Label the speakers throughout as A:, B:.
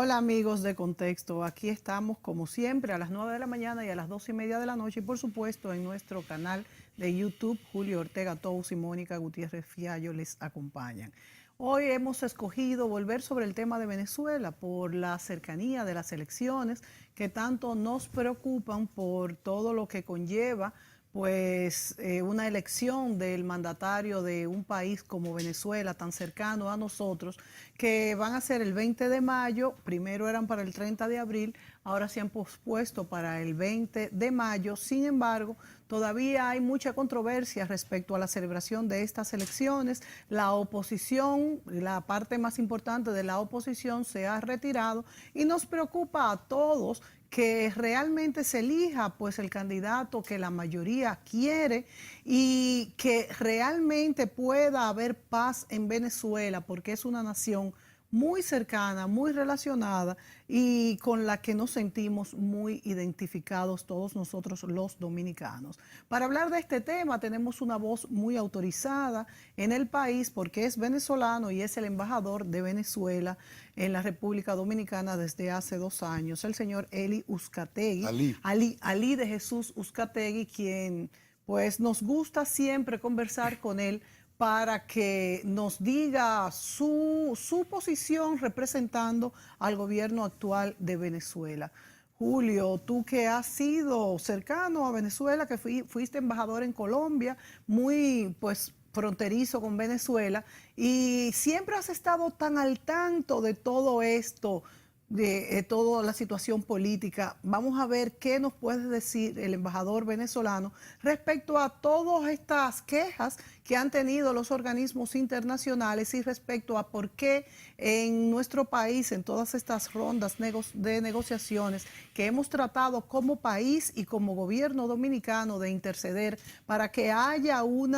A: Hola amigos de Contexto, aquí estamos como siempre a las 9 de la mañana y a las 2:30 de la noche y por supuesto en nuestro canal de YouTube, Julio Ortega Tous y Mónica Gutiérrez Fiallo les acompañan. Hoy hemos escogido volver sobre el tema de Venezuela por la cercanía de las elecciones que tanto nos preocupan por todo lo que conlleva una elección del mandatario de un país como Venezuela, tan cercano a nosotros, que van a ser el 20 de mayo, primero eran para el 30 de abril, ahora se han pospuesto para el 20 de mayo. Sin embargo, todavía hay mucha controversia respecto a la celebración de estas elecciones. La oposición, la parte más importante de la oposición se ha retirado y nos preocupa a todos que realmente se elija pues el candidato que la mayoría quiere y que realmente pueda haber paz en Venezuela, porque es una nación muy cercana, muy relacionada y con la que nos sentimos muy identificados todos nosotros los dominicanos. Para hablar de este tema tenemos una voz muy autorizada en el país porque es venezolano y es el embajador de Venezuela en la República Dominicana desde hace 2 años, el señor Eli Uzcategui,
B: Ali.
A: Ali de Jesús Uzcategui, quien pues nos gusta siempre conversar con él para que nos diga su posición representando al gobierno actual de Venezuela. Julio, tú que has sido cercano a Venezuela, que fuiste embajador en Colombia, muy pues fronterizo con Venezuela, y siempre has estado tan al tanto de todo esto, de toda la situación política. Vamos a ver qué nos puede decir el embajador venezolano respecto a todas estas quejas que han tenido los organismos internacionales y respecto a por qué en nuestro país, en todas estas rondas de negociaciones que hemos tratado como país y como gobierno dominicano de interceder para que haya un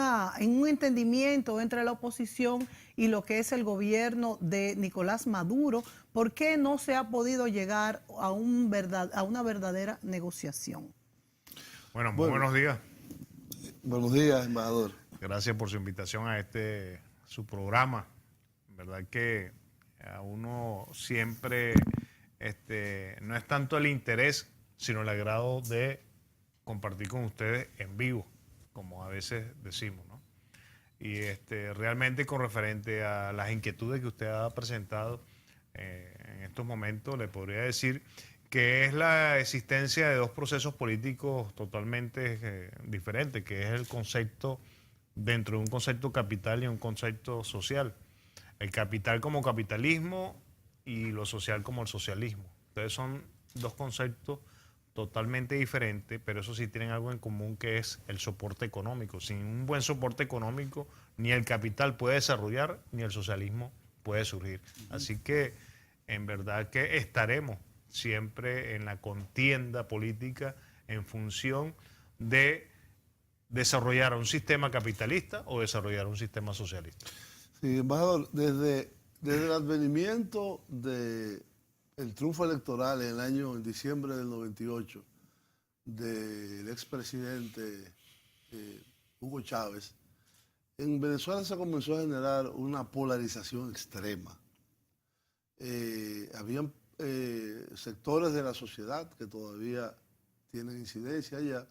A: entendimiento entre la oposición y lo que es el gobierno de Nicolás Maduro, ¿por qué no se ha podido llegar a una verdadera negociación?
C: Bueno, muy
B: Bueno,
C: buenos días.
B: buenos días, embajador.
C: Gracias por su invitación a su programa. Verdad que a uno siempre no es tanto el interés, sino el agrado de compartir con ustedes en vivo, como a veces decimos, ¿no? Y realmente con referente a las inquietudes que usted ha presentado en estos momentos, le podría decir que es la existencia de dos procesos políticos totalmente diferentes, que es el concepto dentro de un concepto capital y un concepto social. El capital como capitalismo y lo social como el socialismo. Entonces son dos conceptos totalmente diferentes, pero eso sí tienen algo en común, que es el soporte económico. Sin un buen soporte económico, ni el capital puede desarrollar, ni el socialismo puede surgir. Así que en verdad que estaremos siempre en la contienda política en función de desarrollar un sistema capitalista o desarrollar un sistema socialista.
B: Sí, embajador, desde el advenimiento del triunfo electoral en diciembre del 98, del expresidente Hugo Chávez, en Venezuela se comenzó a generar una polarización extrema. Habían sectores de la sociedad que todavía tienen incidencia allá,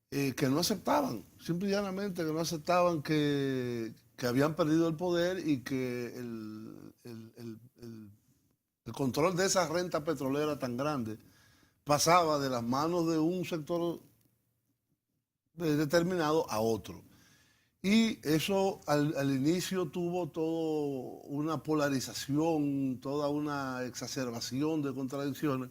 B: que no aceptaban, simple y llanamente que no aceptaban que habían perdido el poder y que el control de esa renta petrolera tan grande pasaba de las manos de un sector determinado a otro. Y eso al inicio tuvo toda una polarización, toda una exacerbación de contradicciones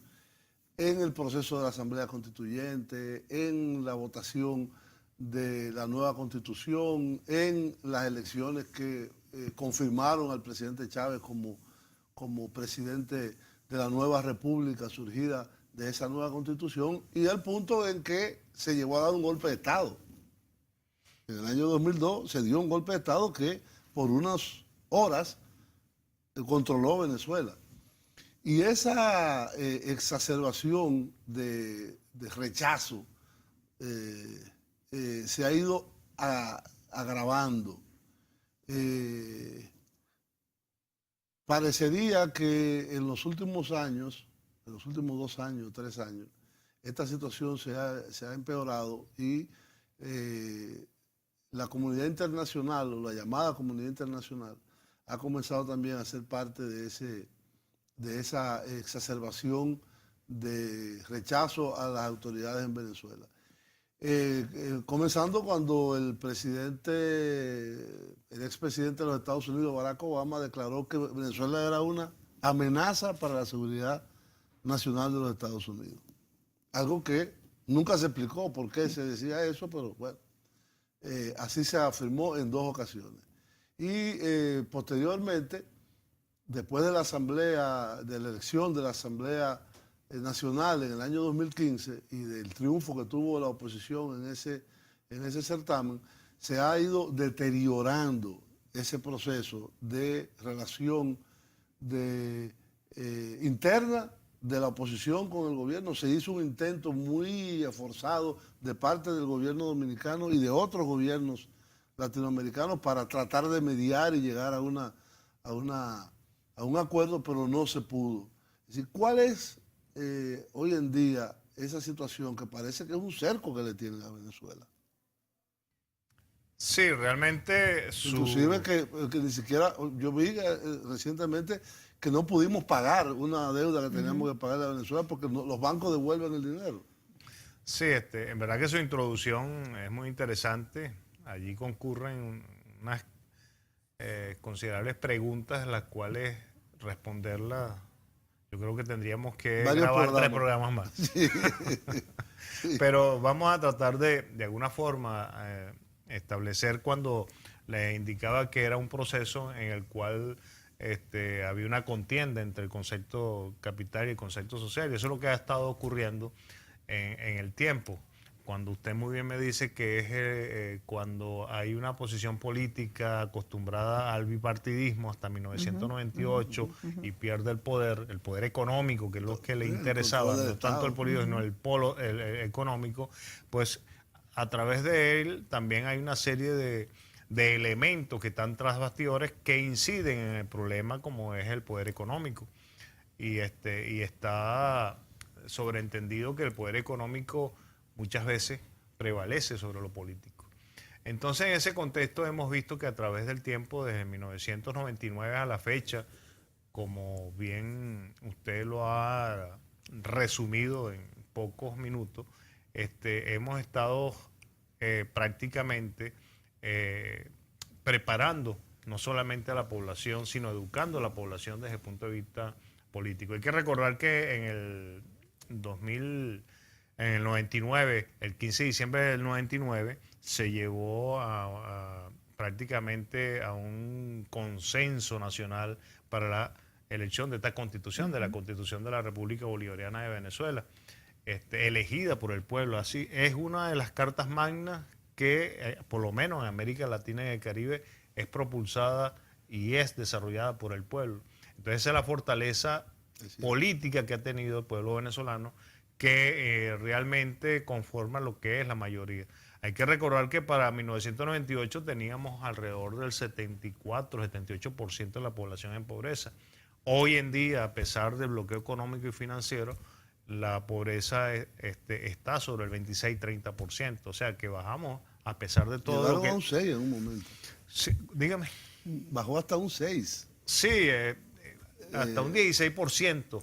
B: en el proceso de la Asamblea Constituyente, en la votación de la nueva Constitución, en las elecciones que confirmaron al presidente Chávez como presidente de la nueva república surgida de esa nueva Constitución, y al punto en que se llegó a dar un golpe de Estado. En el año 2002 se dio un golpe de Estado que por unas horas controló Venezuela. Y esa exacerbación de rechazo se ha ido agravando. parecería que en los últimos años, en los últimos 2 años, 3 años, esta situación se ha empeorado y la comunidad internacional, o la llamada comunidad internacional, ha comenzado también a ser parte de esa exacerbación de rechazo a las autoridades en Venezuela. Comenzando cuando el expresidente de los Estados Unidos, Barack Obama, declaró que Venezuela era una amenaza para la seguridad nacional de los Estados Unidos. Algo que nunca se explicó por qué se decía eso, pero bueno, así se afirmó en 2 ocasiones. Y posteriormente, después de de la elección de la Asamblea Nacional en el año 2015 y del triunfo que tuvo la oposición en ese certamen, se ha ido deteriorando ese proceso de relación interna de la oposición con el gobierno. Se hizo un intento muy esforzado de parte del gobierno dominicano y de otros gobiernos latinoamericanos para tratar de mediar y llegar a un acuerdo, pero no se pudo. Es decir, ¿cuál es hoy en día esa situación que parece que es un cerco que le tienen a Venezuela?
C: Sí, realmente
B: Inclusive que ni siquiera, yo vi recientemente que no pudimos pagar una deuda que teníamos que pagarle a Venezuela porque los bancos devuelven el dinero.
C: Sí, en verdad que su introducción es muy interesante. Allí concurren unas considerables preguntas, las cuales responderlas, yo creo que tendríamos que grabar 3 programas más. Sí. Sí. Pero vamos a tratar de alguna forma establecer, cuando le indicaba que era un proceso en el cual había una contienda entre el concepto capital y el concepto social, y eso es lo que ha estado ocurriendo en el tiempo. Cuando usted muy bien me dice que es cuando hay una posición política acostumbrada al bipartidismo hasta 1998 y pierde el poder económico, que es lo que le interesaba, no tanto el político, sino el polo el económico, pues a través de él también hay una serie de elementos que están tras bastidores que inciden en el problema, como es el poder económico. Y está sobreentendido que el poder económico muchas veces prevalece sobre lo político. Entonces, en ese contexto hemos visto que a través del tiempo, desde 1999 a la fecha, como bien usted lo ha resumido en pocos minutos, hemos estado prácticamente preparando no solamente a la población, sino educando a la población desde el punto de vista político. Hay que recordar que en el 99, el 15 de diciembre del 99, se llevó prácticamente a un consenso nacional para la elección de esta constitución, de la Constitución de la República Bolivariana de Venezuela, elegida por el pueblo. Así es una de las cartas magnas que, por lo menos en América Latina y el Caribe, es propulsada y es desarrollada por el pueblo. Entonces, esa es la fortaleza política que ha tenido el pueblo venezolano, que realmente conforma lo que es la mayoría. Hay que recordar que para 1998 teníamos alrededor del 74-78% de la población en pobreza. Hoy en día, a pesar del bloqueo económico y financiero, la pobreza está sobre el 26-30%. O sea que bajamos, a pesar de todo.
B: Llegaron a un 6 en un momento.
C: Sí, dígame.
B: Bajó hasta un 6.
C: Sí, hasta un 16%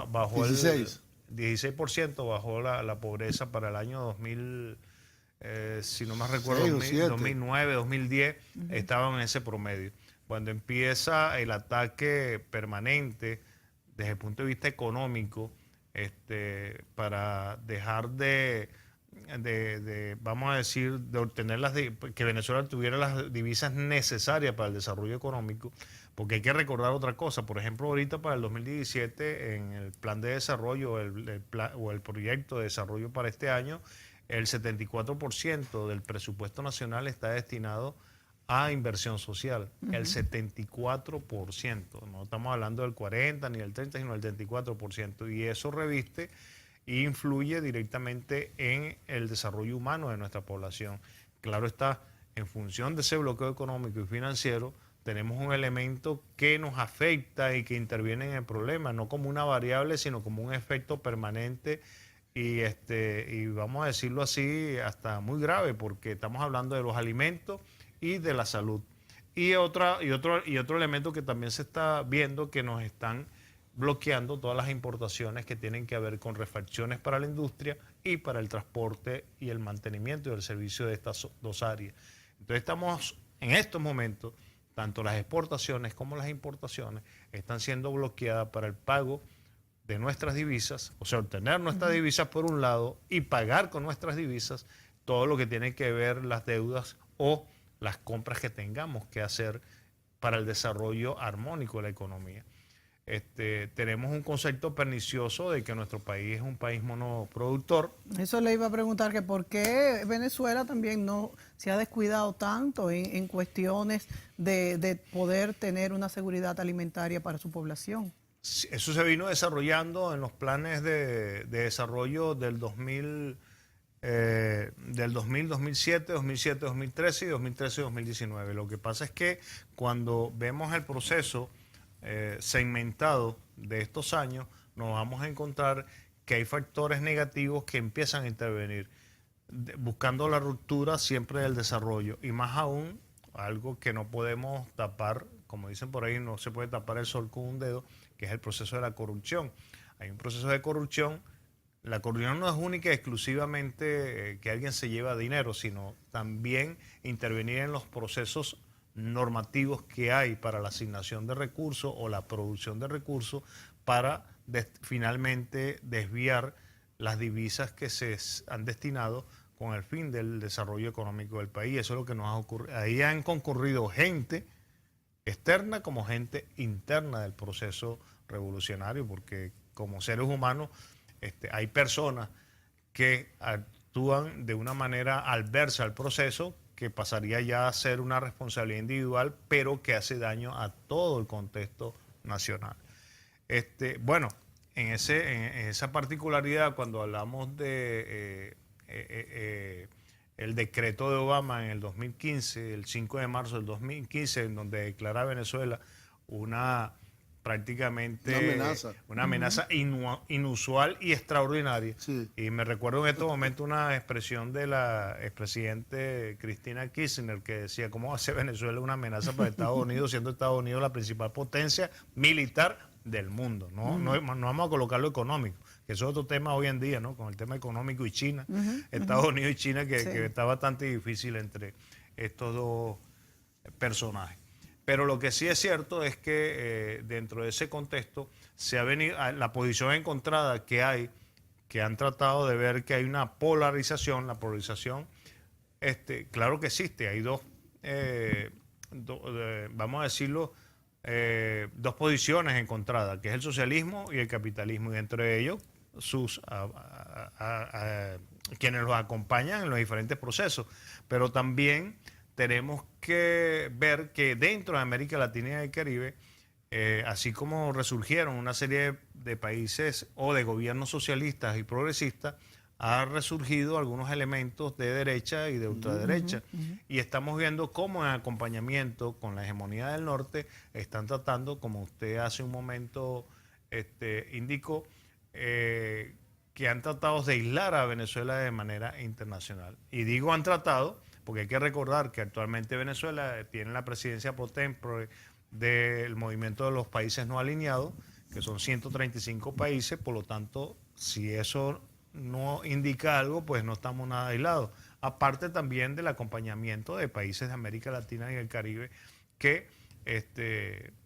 C: bajó
B: 16.
C: 16% bajó la pobreza para el año 2000, si no más recuerdo, 2009, 2010, estaban en ese promedio. Cuando empieza el ataque permanente desde el punto de vista económico, para dejar vamos a decir, de obtener que Venezuela tuviera las divisas necesarias para el desarrollo económico, porque hay que recordar otra cosa. Por ejemplo, ahorita para el 2017, en el plan de desarrollo o el proyecto de desarrollo para este año, el 74% del presupuesto nacional está destinado a inversión social. El 74%. No estamos hablando del 40% ni del 30%, sino del 74%. Y eso reviste e influye directamente en el desarrollo humano de nuestra población. Claro está, en función de ese bloqueo económico y financiero, tenemos un elemento que nos afecta y que interviene en el problema, no como una variable, sino como un efecto permanente y vamos a decirlo así, hasta muy grave, porque estamos hablando de los alimentos y de la salud. Y otro elemento que también se está viendo, que nos están bloqueando todas las importaciones que tienen que ver con refacciones para la industria y para el transporte y el mantenimiento y el servicio de estas dos áreas. Entonces estamos en estos momentos, tanto las exportaciones como las importaciones están siendo bloqueadas para el pago de nuestras divisas, o sea, obtener nuestras divisas por un lado y pagar con nuestras divisas todo lo que tiene que ver las deudas o las compras que tengamos que hacer para el desarrollo armónico de la economía. Tenemos un concepto pernicioso de que nuestro país es un país monoproductor.
A: Eso le iba a preguntar, que por qué Venezuela también no se ha descuidado tanto en cuestiones de poder tener una seguridad alimentaria para su población.
C: Eso se vino desarrollando en los planes de desarrollo del 2007, 2013 y 2019. Lo que pasa es que cuando vemos el proceso segmentado de estos años, nos vamos a encontrar que hay factores negativos que empiezan a intervenir, buscando la ruptura siempre del desarrollo, y más aún, algo que no podemos tapar, como dicen por ahí, no se puede tapar el sol con un dedo, que es el proceso de la corrupción. Hay un proceso de corrupción. La corrupción no es única y exclusivamente que alguien se lleva dinero, sino también intervenir en los procesos normativos que hay para la asignación de recursos o la producción de recursos para finalmente desviar las divisas que se han destinado con el fin del desarrollo económico del país. Eso es lo que nos ha ocurrido. Ahí han concurrido gente externa como gente interna del proceso revolucionario, porque como seres humanos hay personas que actúan de una manera adversa al proceso, que pasaría ya a ser una responsabilidad individual, pero que hace daño a todo el contexto nacional. Bueno, en esa particularidad, cuando hablamos de el decreto de Obama en el 2015, el 5 de marzo del 2015, en donde declara a Venezuela prácticamente una amenaza inusual y extraordinaria. Sí. Y me recuerdo en estos momentos una expresión de la expresidente Cristina Kirchner, que decía: ¿cómo hace Venezuela una amenaza para Estados Unidos, siendo Estados Unidos la principal potencia militar del mundo? No vamos a colocar lo económico, que eso es otro tema hoy en día, ¿no? Con el tema económico y China, Estados Unidos y China, que está bastante difícil entre estos dos personajes. Pero lo que sí es cierto es que dentro de ese contexto se ha venido la posición encontrada que hay, que han tratado de ver que hay una polarización. La polarización, claro que existe. Hay vamos a decirlo, dos posiciones encontradas, que es el socialismo y el capitalismo, y entre ellos quienes los acompañan en los diferentes procesos. Pero también tenemos que ver que dentro de América Latina y el Caribe, así como resurgieron una serie de países o de gobiernos socialistas y progresistas, ha resurgido algunos elementos de derecha y de ultraderecha. Y estamos viendo cómo en acompañamiento con la hegemonía del norte están tratando, como usted hace un momento indicó, que han tratado de aislar a Venezuela de manera internacional. Y digo han tratado porque hay que recordar que actualmente Venezuela tiene la presidencia pro tempore del movimiento de los países no alineados, que son 135 países. Por lo tanto, si eso no indica algo, pues no estamos nada aislados. Aparte también del acompañamiento de países de América Latina y el Caribe que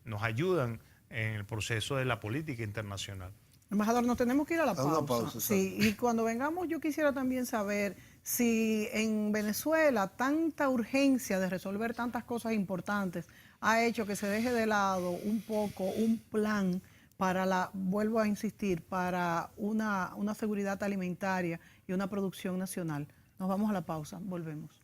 C: nos ayudan en el proceso de la política internacional.
A: Embajador, nos tenemos que ir a la pausa. Sí, y cuando vengamos yo quisiera también saber si en Venezuela tanta urgencia de resolver tantas cosas importantes ha hecho que se deje de lado un poco un plan para vuelvo a insistir, para una seguridad alimentaria y una producción nacional. Nos vamos a la pausa, volvemos.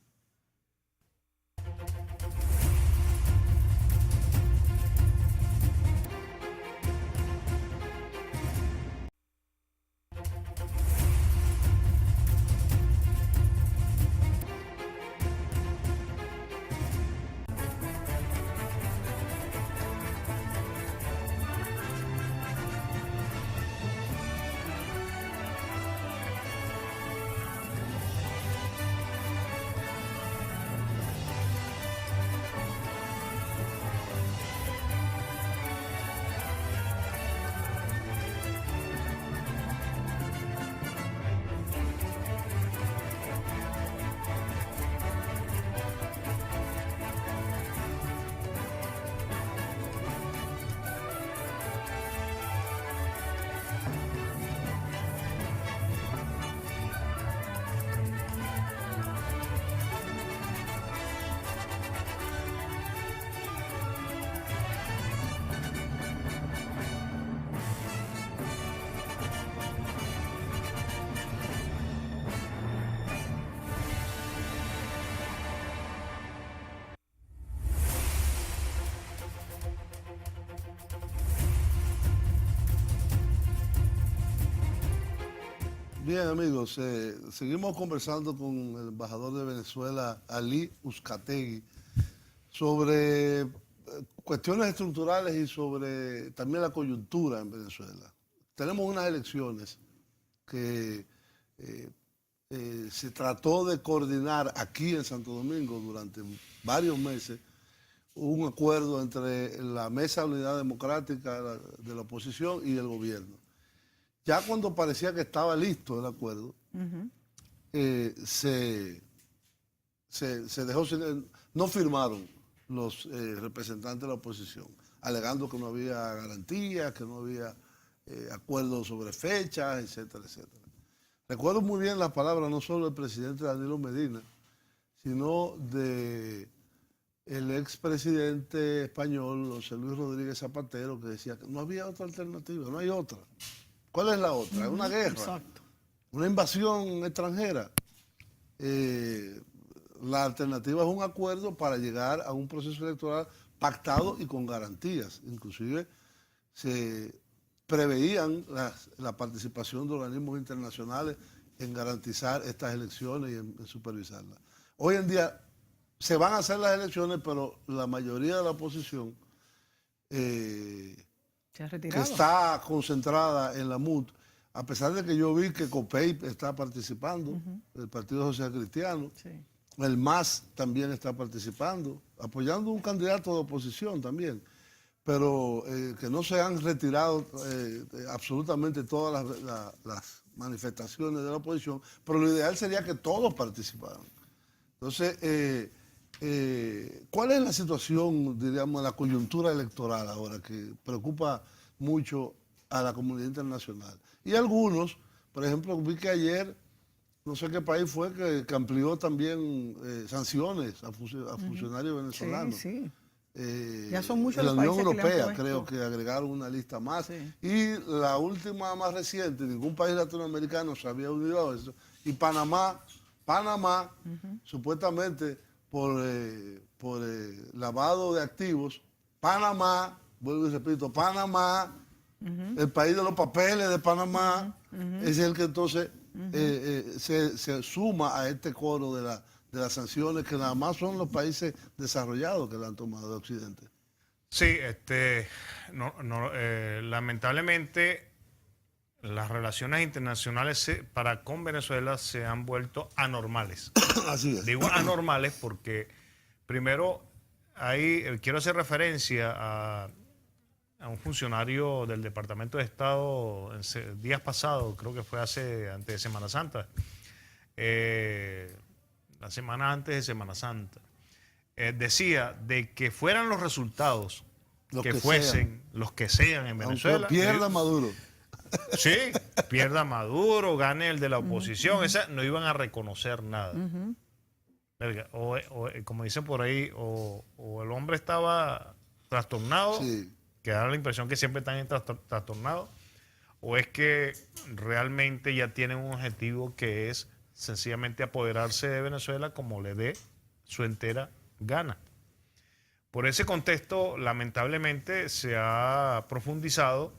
B: Bien, amigos, seguimos conversando con el embajador de Venezuela, Ali Uzcategui, sobre cuestiones estructurales y sobre también la coyuntura en Venezuela. Tenemos unas elecciones que se trató de coordinar aquí en Santo Domingo durante varios meses un acuerdo entre la Mesa de Unidad Democrática de la oposición y el gobierno. Ya cuando parecía que estaba listo el acuerdo, se dejó no firmaron los representantes de la oposición, alegando que no había garantías, que no había acuerdos sobre fechas, etcétera, etcétera. Recuerdo muy bien las palabras no solo del presidente Danilo Medina, sino de el expresidente español José Luis Rodríguez Zapatero, que decía que no había otra alternativa, no hay otra. ¿Cuál es la otra? Es una guerra,
A: Exacto.
B: una invasión extranjera. La alternativa es un acuerdo para llegar a un proceso electoral pactado y con garantías. Inclusive se preveían la participación de organismos internacionales en garantizar estas elecciones y en supervisarlas. Hoy en día se van a hacer las elecciones, pero la mayoría de la oposición
A: Se ha
B: que
A: retirado.
B: está concentrada en la MUD, a pesar de que yo vi que COPEI está participando, el Partido Social Cristiano,
A: Sí.
B: el MAS también está participando, apoyando un candidato de oposición también, pero que no se han retirado absolutamente todas las manifestaciones de la oposición, pero lo ideal sería que todos participaran. Entonces, ¿cuál es la situación, diríamos, la coyuntura electoral ahora que preocupa mucho a la comunidad internacional? Y algunos, por ejemplo, vi que ayer, no sé qué país fue, que amplió también sanciones a funcionarios venezolanos.
A: Sí, sí. Ya son muchos
B: En la
A: los
B: Unión
A: países que le han
B: Europea
A: puesto.
B: creo que agregaron una lista más.
A: Sí.
B: Y la última más reciente, ningún país latinoamericano se había unido a eso. Y Panamá, supuestamente por lavado de activos, Panamá, vuelvo y repito, Panamá, el país de los papeles de Panamá, es el que entonces se suma a este coro de las sanciones, que nada más son los países desarrollados que la han tomado de Occidente.
C: Sí, lamentablemente las relaciones internacionales con Venezuela se han vuelto anormales.
B: Así es.
C: Digo anormales porque primero quiero hacer referencia a un funcionario del Departamento de Estado días pasados, creo que fue antes de Semana Santa, la semana antes de Semana Santa, decía de que fueran los resultados que fuesen los que sean en Venezuela.
B: Aunque pierda Maduro.
C: Sí, pierda Maduro, gane el de la oposición, no iban a reconocer nada. O como dicen por ahí, o el hombre estaba trastornado,
B: Sí.
C: que da la impresión que siempre están trastornados, o es que realmente ya tienen un objetivo que es sencillamente apoderarse de Venezuela como le dé su entera gana. Por ese contexto, lamentablemente, se ha profundizado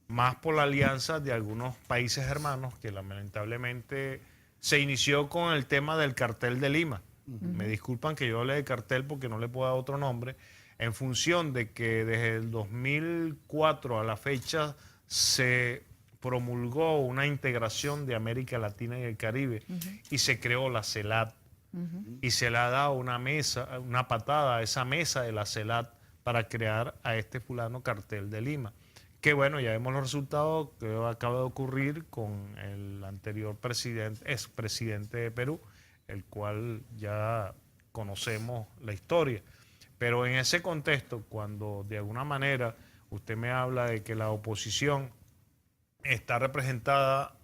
C: más por la alianza de algunos países hermanos, que lamentablemente se inició con el tema del cartel de Lima. Me disculpan que yo hable de cartel porque no le puedo dar otro nombre, en función de que desde el 2004 a la fecha se promulgó una integración de América Latina y el Caribe y se creó la CELAC. Y se le ha dado una patada a esa mesa de la CELAC para crear a este fulano cartel de Lima. Que bueno, ya vemos los resultados que acaba de ocurrir con el anterior expresidente de Perú, el cual ya conocemos la historia. Pero en ese contexto, cuando de alguna manera usted me habla de que la oposición está representada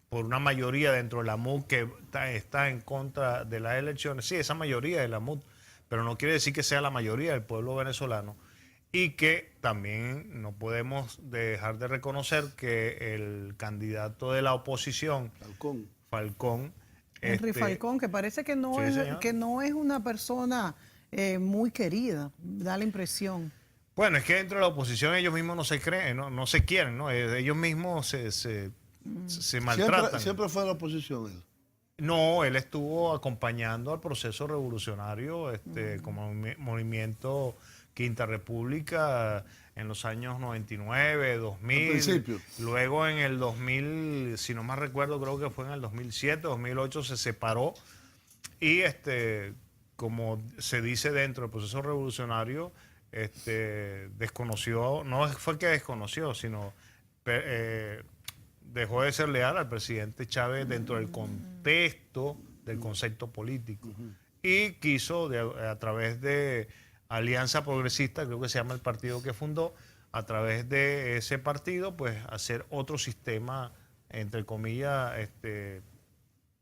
C: por una mayoría dentro de la MUD que está en contra de las elecciones, sí, esa mayoría de la MUD, pero no quiere decir que sea la mayoría del pueblo venezolano, y que también no podemos dejar de reconocer que el candidato de la oposición, Falcón,
A: Henry Falcón, que parece que no, que no es una persona muy querida, da la impresión.
C: Bueno, es que dentro de la oposición ellos mismos no se creen, no se quieren, ¿no? Ellos mismos se maltratan.
B: Siempre fue en la oposición él.
C: No, él estuvo acompañando al proceso revolucionario como movimiento Quinta República en los años 99, 2000.
B: Al principio.
C: Luego en el 2000, si no más recuerdo, creo que fue en el 2007, 2008 se separó y como se dice dentro del proceso revolucionario, desconoció, no fue que desconoció, sino dejó de ser leal al presidente Chávez dentro del contexto del concepto político. Y quiso, a través de Alianza Progresista, creo que se llama el partido que fundó, a través de ese partido, pues hacer otro sistema, entre comillas,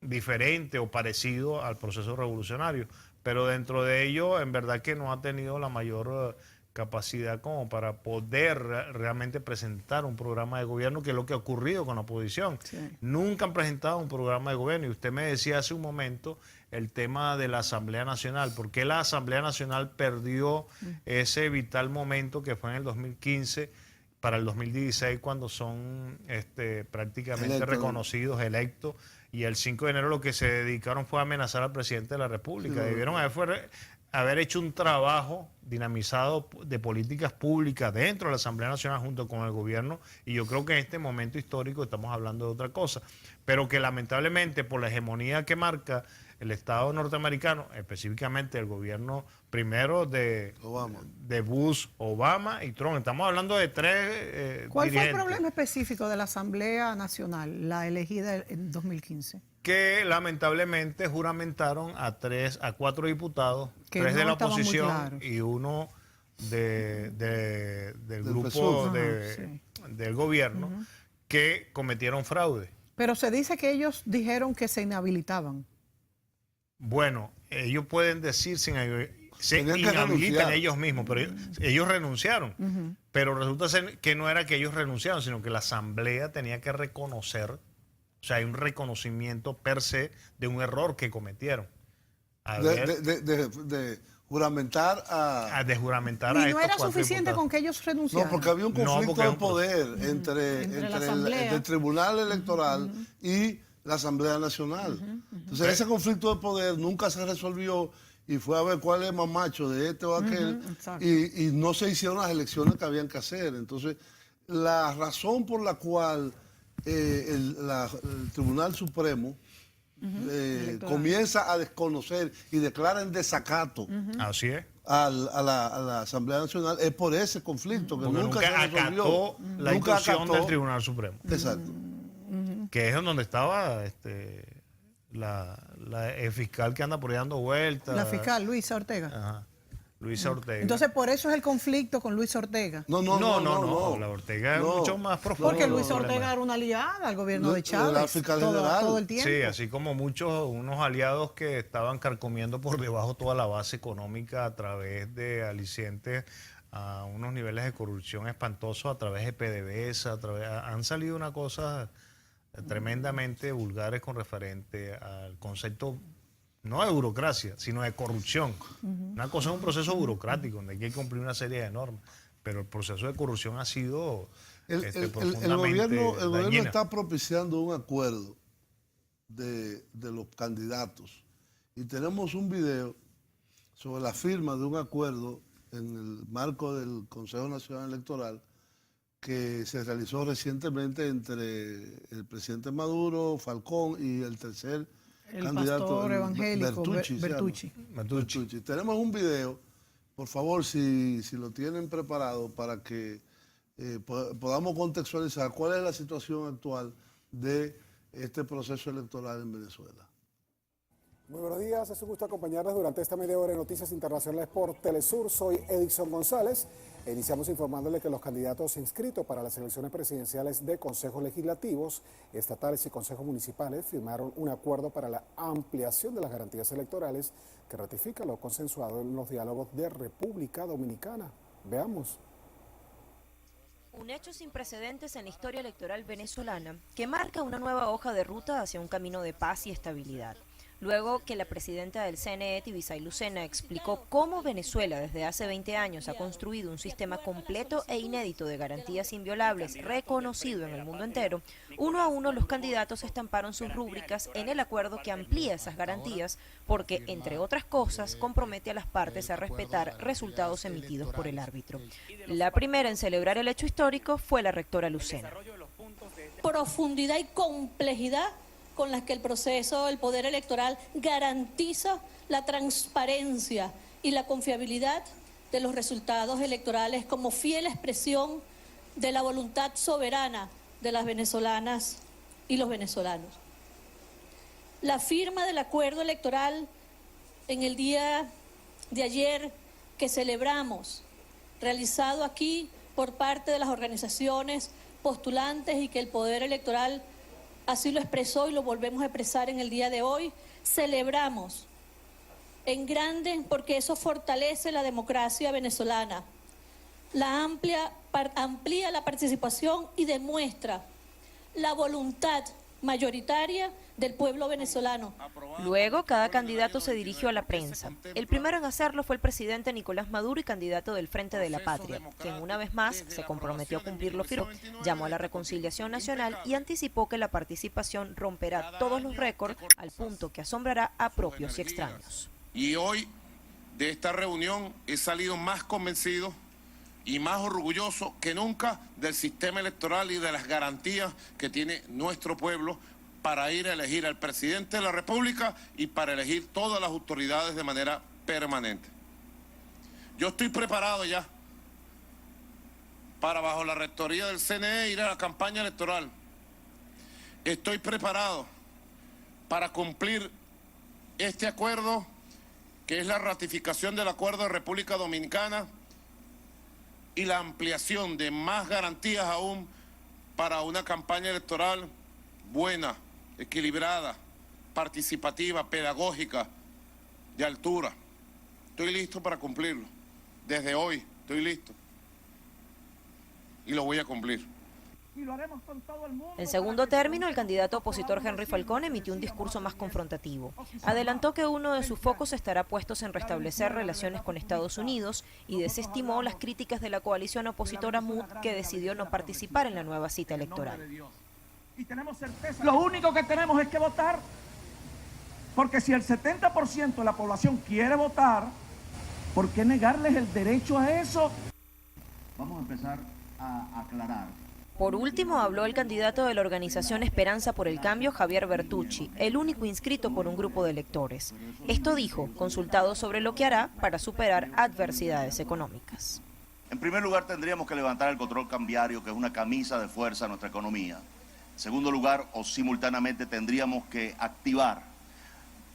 C: diferente o parecido al proceso revolucionario. Pero dentro de ello, en verdad que no ha tenido la mayor capacidad como para poder realmente presentar un programa de gobierno, que es lo que ha ocurrido con la oposición.
A: Sí.
C: Nunca han presentado un programa de gobierno. Y usted me decía hace un momento el tema de la Asamblea Nacional. ¿Por qué la Asamblea Nacional perdió ese vital momento que fue en el 2015 para el 2016, cuando son prácticamente reconocidos, electos? Y el 5 de enero lo que se dedicaron fue a amenazar al presidente de la República. Sí, debieron haber hecho un trabajo dinamizado de políticas públicas dentro de la Asamblea Nacional junto con el gobierno, y yo creo que en este momento histórico estamos hablando de otra cosa, pero que lamentablemente por la hegemonía que marca el Estado norteamericano, específicamente el gobierno primero de Bush, Obama y Trump, estamos hablando de tres
A: ¿Cuál
C: dirigentes.
A: fue el problema específico de la Asamblea Nacional, la elegida en 2015?
C: Que lamentablemente juramentaron a 4 diputados, que 3 de la oposición y uno del grupo del gobierno, que cometieron fraude.
A: Pero se dice que ellos dijeron que se inhabilitaban.
C: Bueno, ellos pueden decir se inhabilitan ellos mismos, pero ellos renunciaron. Pero resulta ser que no era que ellos renunciaron, sino que la Asamblea tenía que reconocer. O sea, hay un reconocimiento per se de un error que cometieron.
B: De juramentar
C: de juramentar
A: a estos 4 diputados. ¿Y no era suficiente con que ellos renunciaran?
B: No, porque había un conflicto de poder entre el Tribunal Electoral y la Asamblea Nacional. Entonces, ese conflicto de poder nunca se resolvió y fue a ver cuál es más macho de este o aquel, y no se hicieron las elecciones que habían que hacer. Entonces, la razón por la cual el Tribunal Supremo comienza a desconocer y declara en desacato
C: así es
B: a la Asamblea Nacional es por ese conflicto que nunca se resolvió.
C: Acató la instrucción del Tribunal Supremo.
B: Exacto.
C: Que es donde estaba la fiscal que anda por ahí dando vueltas.
A: La fiscal Luisa Ortega.
C: Ajá. Luisa Ortega.
A: Entonces, por eso es el conflicto con Luisa Ortega.
C: No. La Ortega es mucho más profundo.
A: Porque Luisa Ortega era una aliada al gobierno de Chávez.
B: La fiscal general.
A: Todo el tiempo.
C: Sí, así como unos aliados que estaban carcomiendo por debajo toda la base económica a través de alicientes a unos niveles de corrupción espantosos, a través de PDVSA, han salido una cosa tremendamente vulgares con referente al concepto no de burocracia, sino de corrupción. Una cosa es un proceso burocrático donde hay que cumplir una serie de normas, pero el proceso de corrupción ha sido profundamente
B: el gobierno
C: dañina.
B: está propiciando un acuerdo de los candidatos, y tenemos un video sobre la firma de un acuerdo en el marco del Consejo Nacional Electoral que se realizó recientemente entre el presidente Maduro, Falcón y el tercer candidato,
A: pastor evangélico
B: Bertucci. Tenemos un video, por favor, si lo tienen preparado, para que podamos contextualizar cuál es la situación actual de este proceso electoral en Venezuela.
D: Muy buenos días, es un gusto acompañarles durante esta media hora de Noticias Internacionales por Telesur. Soy Edison González. Iniciamos informándole que los candidatos inscritos para las elecciones presidenciales de consejos legislativos, estatales y consejos municipales firmaron un acuerdo para la ampliación de las garantías electorales que ratifica lo consensuado en los diálogos de República Dominicana. Veamos.
E: Un hecho sin precedentes en la historia electoral venezolana que marca una nueva hoja de ruta hacia un camino de paz y estabilidad. luego que la presidenta del CNE, Tibisay Lucena, explicó cómo Venezuela desde hace 20 años ha construido un sistema completo e inédito de garantías inviolables, reconocido en el mundo entero. Uno a uno los candidatos estamparon sus rúbricas en el acuerdo que amplía esas garantías porque, entre otras cosas, compromete a las partes a respetar resultados emitidos por el árbitro. La primera en celebrar el hecho histórico fue la rectora Lucena.
F: Profundidad y complejidad con las que el proceso del poder electoral garantiza la transparencia y la confiabilidad de los resultados electorales como fiel expresión de la voluntad soberana de las venezolanas y los venezolanos. La firma del acuerdo electoral en el día de ayer que celebramos, realizado aquí por parte de las organizaciones postulantes y que el Poder Electoral así lo expresó y lo volvemos a expresar en el día de hoy, celebramos en grande porque eso fortalece la democracia venezolana, amplía la participación y demuestra la voluntad mayoritaria del pueblo venezolano.
E: Luego, cada candidato se dirigió a la prensa. El primero en hacerlo fue el presidente Nicolás Maduro y candidato del Frente de la Patria, quien una vez más se comprometió a cumplir lo firmado, llamó a la reconciliación nacional y anticipó que la participación romperá todos los récords al punto que asombrará a propios y extraños.
G: Y hoy, de esta reunión, he salido más convencido y más orgulloso que nunca del sistema electoral y de las garantías que tiene nuestro pueblo para ir a elegir al presidente de la República y para elegir todas las autoridades de manera permanente. Yo estoy preparado ya para, bajo la rectoría del CNE, ir a la campaña electoral. Estoy preparado para cumplir este acuerdo, que es la ratificación del acuerdo de República Dominicana y la ampliación de más garantías aún para una campaña electoral buena, equilibrada, participativa, pedagógica, de altura. Estoy listo para cumplirlo. Desde hoy estoy listo. Y lo voy a cumplir.
E: En segundo término, el candidato opositor Henry Falcón emitió un discurso más confrontativo. Adelantó que uno de sus focos estará puestos en restablecer relaciones con Estados Unidos y desestimó las críticas de la coalición opositora MUD, que decidió no participar en la nueva cita electoral.
H: Lo único que tenemos es que votar, porque si el 70% de la población quiere votar, ¿por qué negarles el derecho a eso?
I: Vamos a empezar a aclarar.
E: Por último, habló el candidato de la organización Esperanza por el Cambio, Javier Bertucci, el único inscrito por un grupo de electores. Esto dijo, consultado sobre lo que hará para superar adversidades económicas.
I: En primer lugar, tendríamos que levantar el control cambiario, que es una camisa de fuerza a nuestra economía. En segundo lugar, o simultáneamente, tendríamos que activar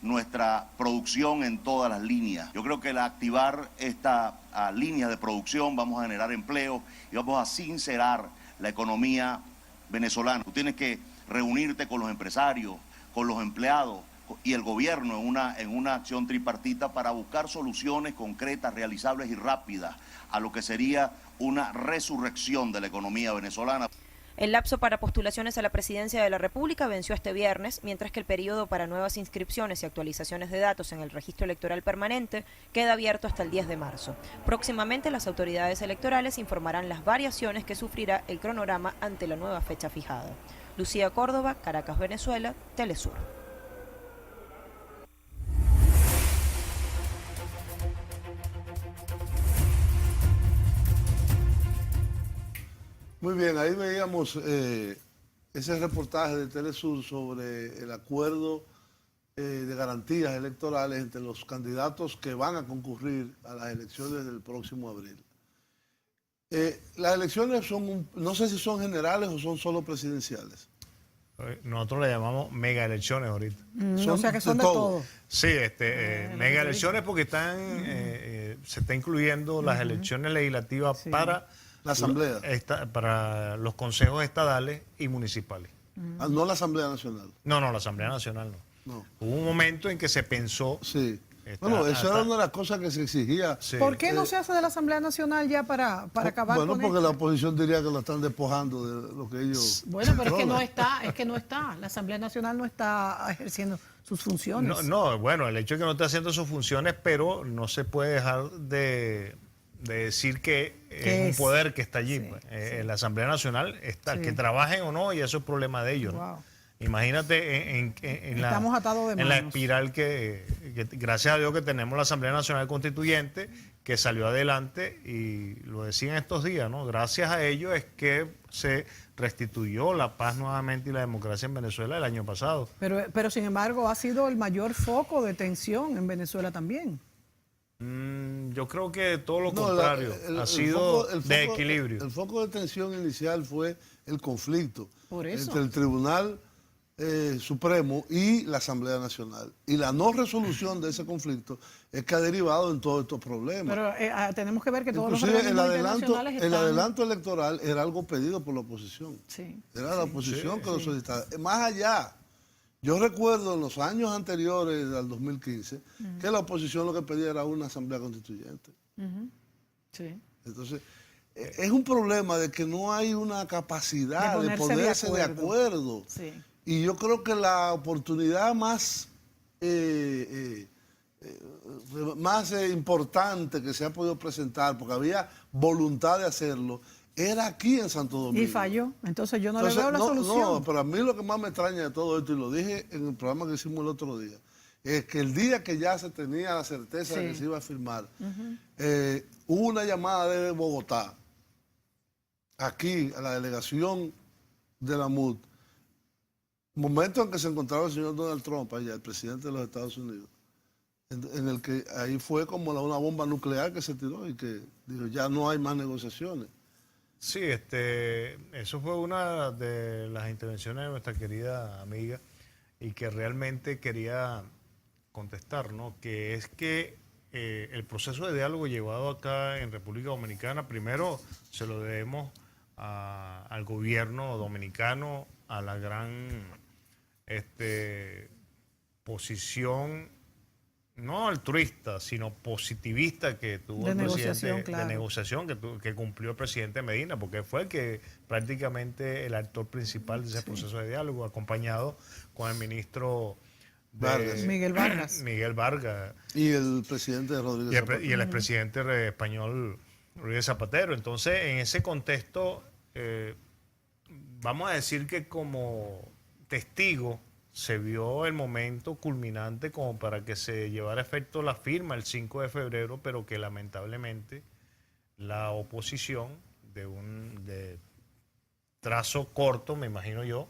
I: nuestra producción en todas las líneas. Yo creo que al activar esta línea de producción vamos a generar empleo y vamos a sincerar la economía venezolana. Tú tienes que reunirte con los empresarios, con los empleados y el gobierno en una acción tripartita para buscar soluciones concretas, realizables y rápidas a lo que sería una resurrección de la economía venezolana.
E: El lapso para postulaciones a la presidencia de la República venció este viernes, mientras que el periodo para nuevas inscripciones y actualizaciones de datos en el registro electoral permanente queda abierto hasta el 10 de marzo. Próximamente las autoridades electorales informarán las variaciones que sufrirá el cronograma ante la nueva fecha fijada. Lucía Córdoba, Caracas, Venezuela, Telesur.
B: Muy bien, ahí veíamos ese reportaje de Telesur sobre el acuerdo de garantías electorales entre los candidatos que van a concurrir a las elecciones del próximo abril. Las elecciones son, no sé si son generales o son solo presidenciales.
C: Nosotros le llamamos mega elecciones ahorita.
A: O sea que son de todo.
C: Sí, mega elecciones porque se está incluyendo las elecciones legislativas para
B: la Asamblea.
C: Para los consejos estadales y municipales.
B: No la Asamblea Nacional.
C: No, la Asamblea Nacional no. Hubo un momento en que se pensó
B: Bueno, eso era una de las cosas que se exigía.
C: Sí.
A: ¿Por qué no se hace de la Asamblea Nacional ya para acabar
B: Bueno,
A: con
B: porque
A: esto?
B: la oposición diría que lo están despojando de lo que ellos...
A: Bueno, pero
B: controlan.
A: es que no está. La Asamblea Nacional no está ejerciendo sus funciones.
C: Bueno, el hecho de que no esté haciendo sus funciones, pero no se puede dejar de decir que es un poder que está allí.
A: Sí,
C: Pues. La Asamblea Nacional está,
A: Sí.
C: que trabajen o no, y eso es problema de ellos. ¿no?
A: Wow.
C: Imagínate
A: Estamos atados de
C: en la
A: manos.
C: espiral que gracias a Dios que tenemos la Asamblea Nacional Constituyente, que salió adelante, y lo decían estos días, ¿no? Gracias a ello es que se restituyó la paz nuevamente y la democracia en Venezuela el año pasado.
A: Pero sin embargo ha sido el mayor foco de tensión en Venezuela también.
C: Yo creo que todo lo
B: No,
C: contrario, ha sido
B: el
C: de equilibrio.
B: El foco de tensión inicial fue el conflicto
A: Por eso.
B: entre el Tribunal Supremo y la Asamblea Nacional. Y la no resolución de ese conflicto es que ha derivado en todos estos problemas.
A: Pero tenemos que ver que todos los
B: Inclusive
A: organismos internacionales
B: el
A: están...
B: adelanto electoral era algo pedido por la oposición.
A: Sí,
B: Era la oposición
C: sí,
B: que lo solicitaba. Más allá, yo recuerdo en los años anteriores al 2015 que la oposición lo que pedía era una asamblea constituyente.
A: sí.
B: Entonces, es un problema de que no hay una capacidad de
A: ponerse
B: ponerse de acuerdo.
A: Sí.
B: Y yo creo que la oportunidad más importante que se ha podido presentar, porque había voluntad de hacerlo, era aquí en Santo Domingo.
A: Y falló. Entonces yo no le
B: Entonces,
A: veo la solución.
B: No, pero a mí lo que más me extraña de todo esto, y lo dije en el programa que hicimos el otro día, es que el día que ya se tenía la certeza de que se iba a firmar, hubo una llamada de Bogotá, aquí, a la delegación de la MUD, momento en que se encontraba el señor Donald Trump allá, el presidente de los Estados Unidos, en el que ahí fue como una bomba nuclear que se tiró y que dijo, ya no hay más negociaciones.
C: Sí, eso fue una de las intervenciones de nuestra querida amiga, y que realmente quería contestar, ¿no? Que es que el proceso de diálogo llevado acá en República Dominicana, primero se lo debemos al gobierno dominicano, a la gran posición, no altruista, sino positivista que tuvo
A: De
C: el
A: negociación,
C: presidente,
A: claro.
C: de negociación que cumplió el presidente Medina, porque fue el que prácticamente el actor principal de ese proceso de diálogo, acompañado con el ministro
B: Vargas.
A: Miguel Vargas.
C: Miguel Vargas
B: Y el presidente Rodríguez Zapatero.
C: y el expresidente español Rodríguez Zapatero. Entonces, en ese contexto, vamos a decir que como testigo se vio el momento culminante como para que se llevara a efecto la firma el 5 de febrero, pero que lamentablemente la oposición de trazo corto, me imagino yo,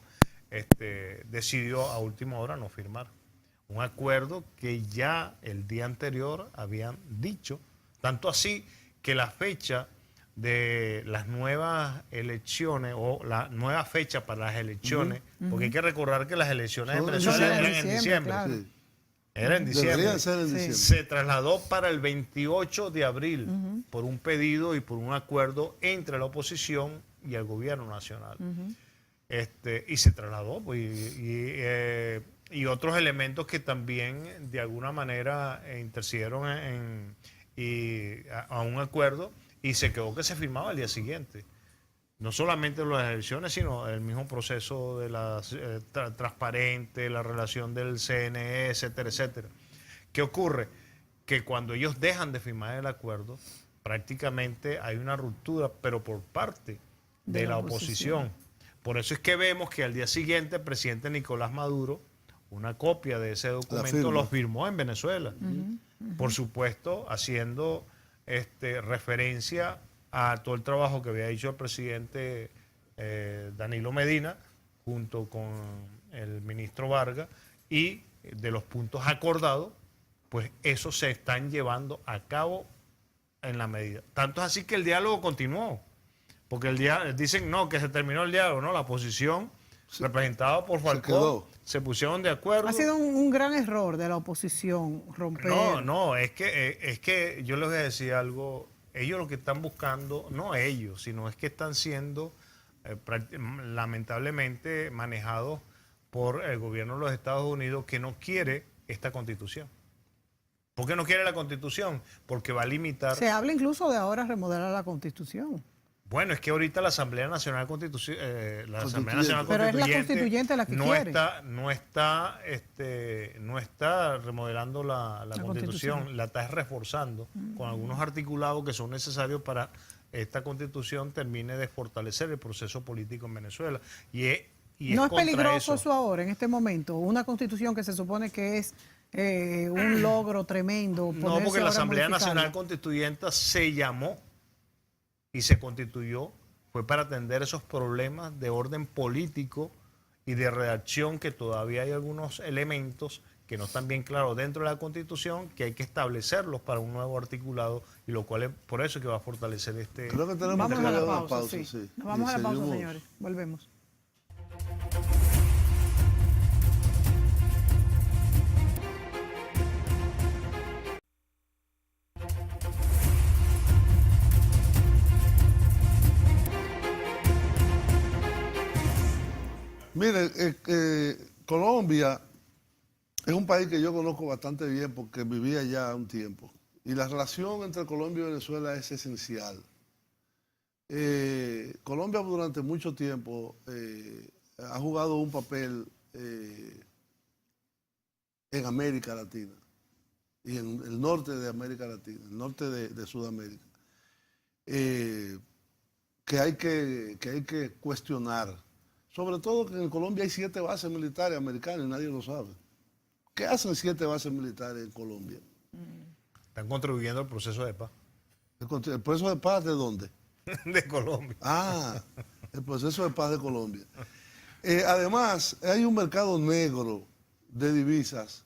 C: decidió a última hora no firmar un acuerdo que ya el día anterior habían dicho, tanto así que la fecha de las nuevas elecciones o la nueva fecha para las elecciones, porque hay que recordar que las elecciones en
B: Son
C: Venezuela
A: en
C: eran en diciembre.
A: claro.
B: Sí.
C: Era en diciembre.
B: Deberían ser en
A: Sí.
B: diciembre.
C: Se trasladó para el 28 de abril por un pedido y por un acuerdo entre la oposición y el gobierno nacional. Y se trasladó, pues, y otros elementos que también de alguna manera intercedieron a un acuerdo, y se quedó que se firmaba al día siguiente. No solamente las elecciones, sino el mismo proceso de la transparente, la relación del CNE, etcétera, etcétera. ¿Qué ocurre? Que cuando ellos dejan de firmar el acuerdo, prácticamente hay una ruptura, pero por parte de la oposición. Por eso es que vemos que al día siguiente el presidente Nicolás Maduro, una copia de ese documento, lo firmó en Venezuela. Por supuesto, haciendo referencia a todo el trabajo que había hecho el presidente Danilo Medina junto con el ministro Vargas, y de los puntos acordados, pues esos se están llevando a cabo en la medida. Tanto es así que el diálogo continuó, porque dicen no, que se terminó el diálogo, no, la oposición representada por Falcón se pusieron de acuerdo.
A: Ha sido un gran error de la oposición romper.
C: No, es que yo les voy a decir algo. Ellos lo que están buscando, no ellos, sino es que están siendo lamentablemente manejados por el gobierno de los Estados Unidos, que no quiere esta constitución. ¿Por qué no quiere la Constitución? Porque va a limitar...
A: Se habla incluso de ahora remodelar la Constitución.
C: Bueno, es que ahorita la Asamblea Nacional Constituyente,
A: Pero es la Constituyente la que quiere.
C: No está remodelando la Constitución, la está reforzando con algunos articulados que son necesarios para esta Constitución termine de fortalecer el proceso político en Venezuela.
A: ¿No es peligroso eso ahora, en este momento? Una Constitución que se supone que es un logro tremendo.
C: No, porque la Asamblea Nacional Constituyente se llamó y se constituyó, fue para atender esos problemas de orden político y de redacción, que todavía hay algunos elementos que no están bien claros dentro de la Constitución, que hay que establecerlos para un nuevo articulado, y lo cual es por eso que va a fortalecer este...
B: Creo que tenemos
A: vamos
B: que
A: a la
B: dar una
A: pausa, sí.
B: sí.
A: Nos vamos a la pausa, señores. Volvemos.
B: Mire, Colombia es un país que yo conozco bastante bien porque vivía allá un tiempo. Y la relación entre Colombia y Venezuela es esencial. Colombia durante mucho tiempo ha jugado un papel en América Latina y en el norte de América Latina, el norte de Sudamérica, que hay que cuestionar. Sobre todo que en Colombia hay 7 bases militares americanas y nadie lo sabe. ¿Qué hacen 7 bases militares en Colombia?
C: Están contribuyendo al proceso de paz.
B: ¿El proceso de paz de dónde?
C: De Colombia.
B: Ah, el proceso de paz de Colombia. Además, hay un mercado negro de divisas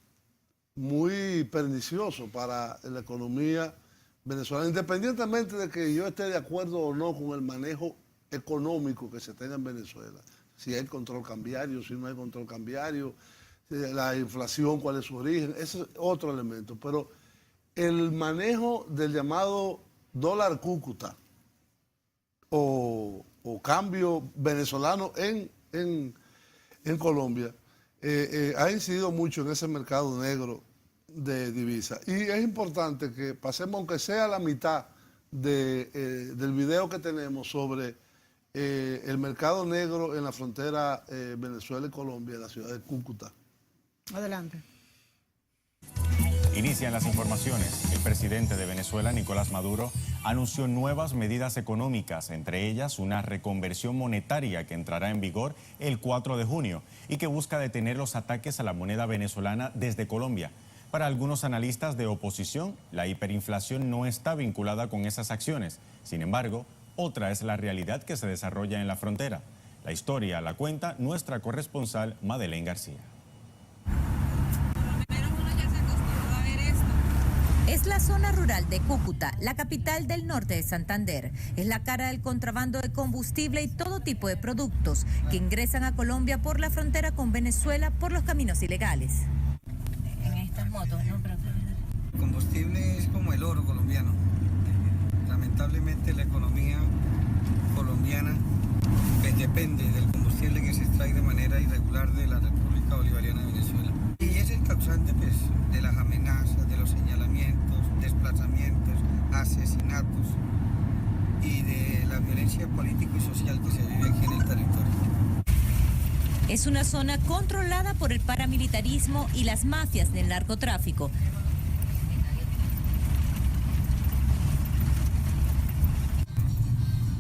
B: muy pernicioso para la economía venezolana, independientemente de que yo esté de acuerdo o no con el manejo económico que se tenga en Venezuela. Si hay control cambiario, si no hay control cambiario, la inflación, cuál es su origen, ese es otro elemento. Pero el manejo del llamado dólar Cúcuta o cambio venezolano en Colombia ha incidido mucho en ese mercado negro de divisas. Y es importante que pasemos, aunque sea la mitad del video que tenemos sobre el mercado negro en la frontera Venezuela y Colombia, en la ciudad de Cúcuta.
A: Adelante.
J: Inician las informaciones. El presidente de Venezuela, Nicolás Maduro, anunció nuevas medidas económicas, entre ellas una reconversión monetaria que entrará en vigor el 4 de junio y que busca detener los ataques a la moneda venezolana desde Colombia. Para algunos analistas de oposición, la hiperinflación no está vinculada con esas acciones. Sin embargo, otra es la realidad que se desarrolla en la frontera. La historia la cuenta nuestra corresponsal Madeleine García.
K: Es la zona rural de Cúcuta, la capital del norte de Santander. Es la cara del contrabando de combustible y todo tipo de productos que ingresan a Colombia por la frontera con Venezuela por los caminos ilegales. En estas motos, ¿no?
L: El combustible es como el oro colombiano. Lamentablemente la economía colombiana pues, depende del combustible que se extrae de manera irregular de la República Bolivariana de Venezuela. Y es el causante pues, de las amenazas, de los señalamientos, desplazamientos, asesinatos y de la violencia política y social que se vive aquí en el territorio.
K: Es una zona controlada por el paramilitarismo y las mafias del narcotráfico.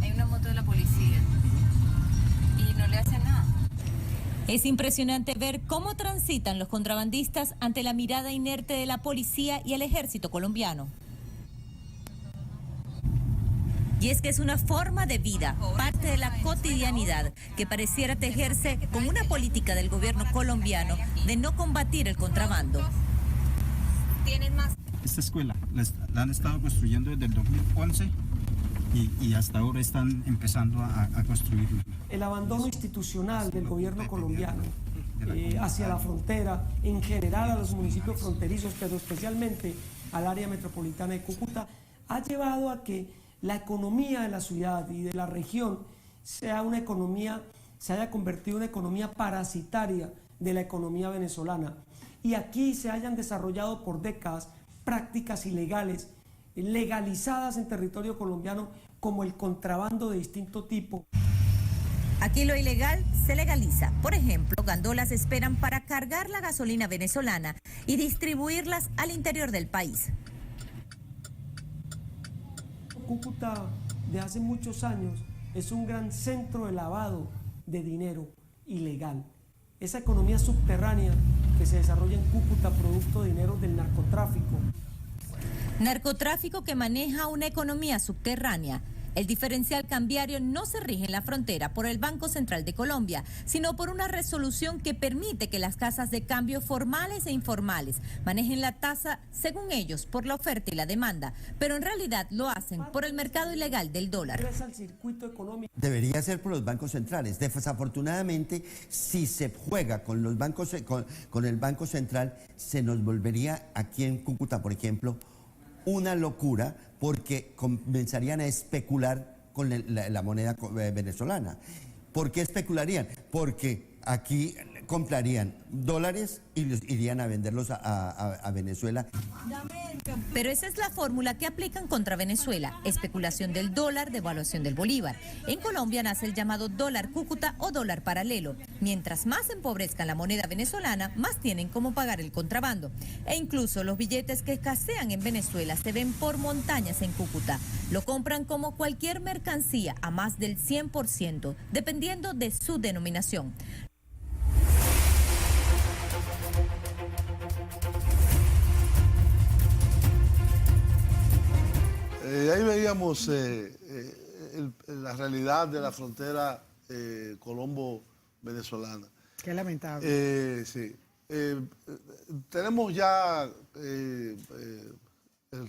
K: Hay una moto de la policía y no le hace nada. Es impresionante ver cómo transitan los contrabandistas ante la mirada inerte de la policía y el ejército colombiano. Y es que es una forma de vida, parte de la cotidianidad, que pareciera tejerse con una política del gobierno colombiano de no combatir el contrabando.
M: ¿Tienen más? Esta escuela la han estado construyendo desde el 2011 y hasta ahora están empezando a construirla.
N: El abandono institucional del gobierno colombiano hacia la frontera, en general a los municipios fronterizos, pero especialmente al área metropolitana de Cúcuta, ha llevado a que la economía de la ciudad y de la región se haya convertido en una economía parasitaria de la economía venezolana. Y aquí se hayan desarrollado por décadas prácticas ilegales legalizadas en territorio colombiano, como el contrabando de distinto tipo.
K: Aquí lo ilegal se legaliza. Por ejemplo, gandolas esperan para cargar la gasolina venezolana y distribuirlas al interior del país.
N: Cúcuta, de hace muchos años, es un gran centro de lavado de dinero ilegal. Esa economía subterránea que se desarrolla en Cúcuta, producto de dinero del narcotráfico.
K: Narcotráfico que maneja una economía subterránea. El diferencial cambiario no se rige en la frontera por el Banco Central de Colombia, sino por una resolución que permite que las casas de cambio formales e informales manejen la tasa, según ellos, por la oferta y la demanda, pero en realidad lo hacen por el mercado ilegal del dólar.
O: Debería ser por los bancos centrales. Desafortunadamente, si se juega con los bancos, con el Banco Central, se nos volvería aquí en Cúcuta, por ejemplo, una locura, porque comenzarían a especular con la moneda venezolana. ¿Por qué especularían? Porque aquí comprarían dólares y los irían a venderlos a Venezuela.
K: Pero esa es la fórmula que aplican contra Venezuela: especulación del dólar, devaluación del bolívar. En Colombia nace el llamado dólar Cúcuta o dólar paralelo. Mientras más empobrezcan la moneda venezolana, más tienen cómo pagar el contrabando. E incluso los billetes que escasean en Venezuela se ven por montañas en Cúcuta. Lo compran como cualquier mercancía a más del 100%, dependiendo de su denominación.
B: Ahí veíamos la realidad de la frontera colombo-venezolana.
A: Qué lamentable.
B: Sí. Tenemos ya el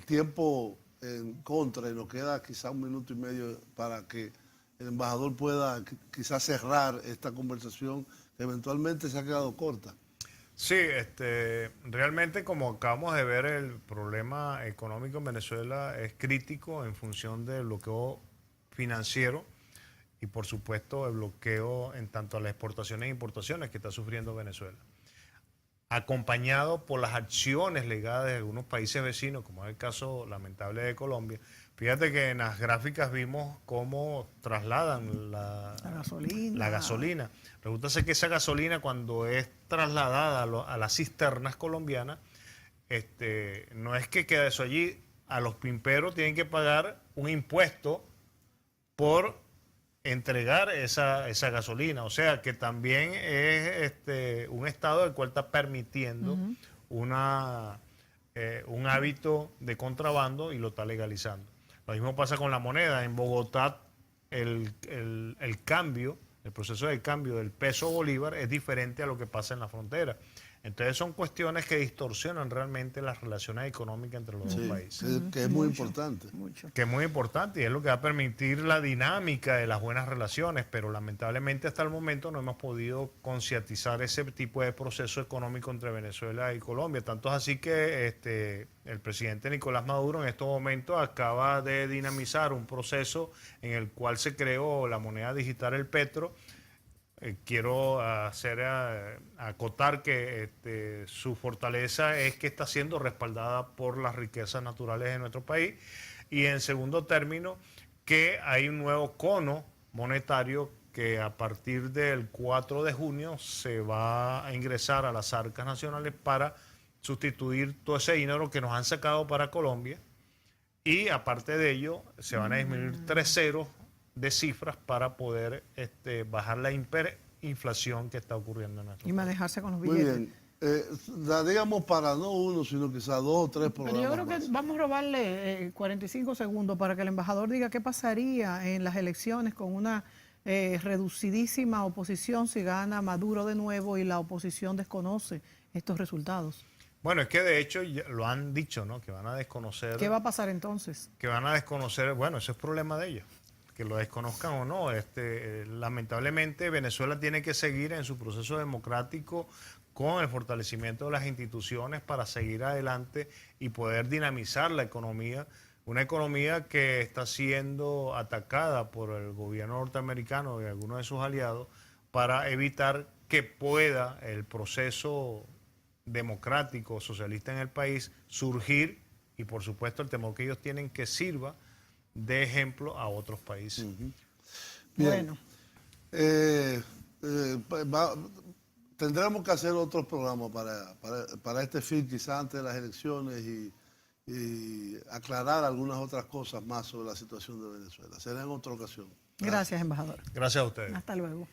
B: tiempo en contra y nos queda quizá 1 minuto y medio para que el embajador pueda quizás cerrar esta conversación que eventualmente se ha quedado corta.
C: Sí, realmente, como acabamos de ver, el problema económico en Venezuela es crítico en función del bloqueo financiero y, por supuesto, el bloqueo en tanto a las exportaciones e importaciones que está sufriendo Venezuela, acompañado por las acciones legadas de algunos países vecinos, como es el caso lamentable de Colombia. Fíjate que en las gráficas vimos cómo trasladan la gasolina. Resulta ser que esa gasolina, cuando es trasladada a las cisternas colombianas, no es que quede eso allí. A los pimperos tienen que pagar un impuesto por entregar esa gasolina. O sea, que también es un estado del cual está permitiendo un hábito de contrabando y lo está legalizando. Lo mismo pasa con la moneda. En Bogotá el cambio, el proceso de cambio del peso bolívar es diferente a lo que pasa en la frontera. Entonces son cuestiones que distorsionan realmente las relaciones económicas entre los dos países.
B: Que es muy importante.
C: Que es muy importante y es lo que va a permitir la dinámica de las buenas relaciones, pero lamentablemente hasta el momento no hemos podido concientizar ese tipo de proceso económico entre Venezuela y Colombia. Tanto es así que el presidente Nicolás Maduro en estos momentos acaba de dinamizar un proceso en el cual se creó la moneda digital, el Petro. Quiero acotar que su fortaleza es que está siendo respaldada por las riquezas naturales de nuestro país, y en segundo término que hay un nuevo cono monetario que a partir del 4 de junio se va a ingresar a las arcas nacionales para sustituir todo ese dinero que nos han sacado para Colombia, y aparte de ello se van a disminuir 3 ceros de cifras para poder bajar la hiperinflación que está ocurriendo en nuestro país.
A: Y manejarse con los
B: Muy
A: billetes.
B: bien. Digamos para no uno, sino quizás 2 o 3 programas.
A: Pero yo creo que
B: más.
A: vamos a robarle 45 segundos para que el embajador diga qué pasaría en las elecciones con una reducidísima oposición si gana Maduro de nuevo y la oposición desconoce estos resultados.
C: Bueno, es que de hecho ya lo han dicho, ¿no? Que van a desconocer.
A: ¿Qué va a pasar entonces?
C: Que van a desconocer, bueno, ese es problema de ellos, que lo desconozcan o no. Lamentablemente Venezuela tiene que seguir en su proceso democrático con el fortalecimiento de las instituciones para seguir adelante y poder dinamizar la economía, una economía que está siendo atacada por el gobierno norteamericano y algunos de sus aliados para evitar que pueda el proceso democrático, socialista en el país surgir y por supuesto el temor que ellos tienen que sirva de ejemplo a otros países.
B: Bien. Tendremos que hacer otros programas para este fin, quizás antes de las elecciones, y aclarar algunas otras cosas más sobre la situación de Venezuela. Será en otra ocasión.
A: Gracias, embajador.
C: Gracias a ustedes.
A: Hasta luego.